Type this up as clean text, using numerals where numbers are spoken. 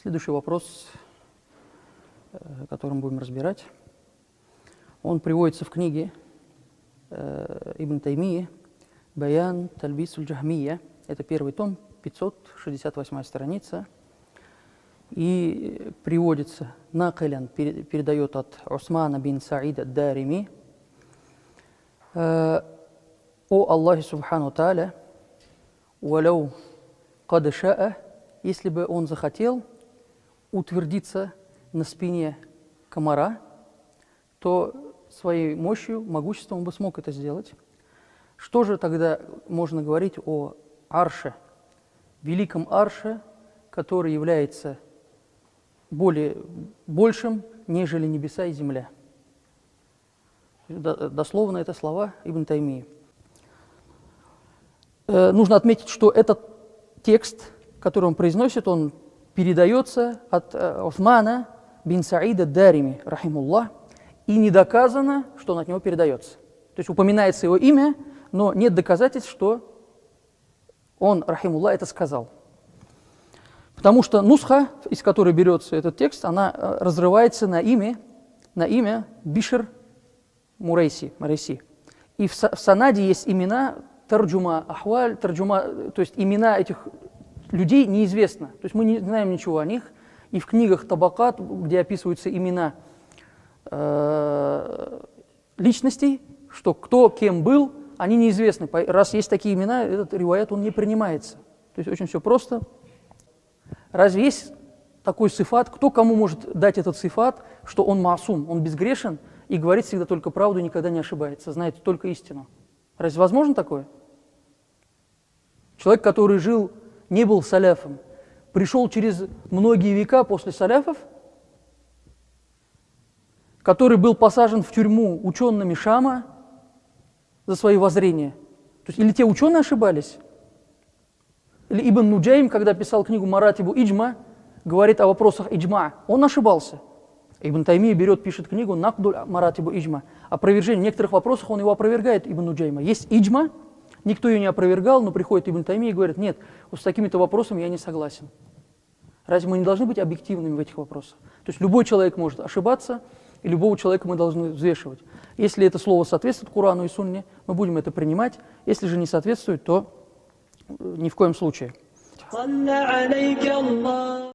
Следующий вопрос, который мы будем разбирать, он приводится в книге Ибн Таймии «Баян Тальбис аль-Джахмия». Это первый том, 568 страница. И приводится, накалян, передает от Усмана бин Саида ад-Дарими: «О Аллахе Субхану Тааля, валяу кад шаа», если бы он захотел утвердиться на спине комара, то своей мощью, могуществом он бы смог это сделать. Что же тогда можно говорить о арше, великом арше, который является большим, нежели небеса и земля? Дословно это слова Ибн Таймии. Нужно отметить, что этот текст, который он произносит, он передается от Усмана бин Саида ад-Дарими, рахимуллах, и не доказано, что он от него передается. То есть упоминается его имя, но нет доказательств, что он, рахимуллах, это сказал. Потому что нусха, из которой берется этот текст, она разрывается на имя Бишр Мурейси. И в санаде есть имена тарджума ахваль, то есть имена этих людей неизвестно. То есть мы не знаем ничего о них. И в книгах Табакат, где описываются имена личностей, что кто кем был, они неизвестны. Раз есть такие имена, этот риваят, он не принимается. То есть очень все просто. Разве есть такой сифат? Кто кому может дать этот сифат, что он маасум, он безгрешен и говорит всегда только правду и никогда не ошибается, знает только истину? Разве возможно такое? Человек, который жил, не был саляфом, пришел через многие века после саляфов, который был посажен в тюрьму учеными Шама за свои воззрения. То есть или те ученые ошибались, или Ибн Нуджайм, когда писал книгу «Маратибу Иджма», говорит о вопросах иджма, он ошибался. Ибн Таймия берет, пишет книгу «Накдуль Маратибу Иджма». Опровержение. В некоторых вопросах он его опровергает, Ибн Нуджайма. Есть иджма, никто ее не опровергал, но приходит Ибн Таймия и говорит: нет, вот с такими-то вопросами я не согласен. Разве мы не должны быть объективными в этих вопросах? То есть любой человек может ошибаться, и любого человека мы должны взвешивать. Если это слово соответствует Корану и Сунне, мы будем это принимать. Если же не соответствует, то ни в коем случае.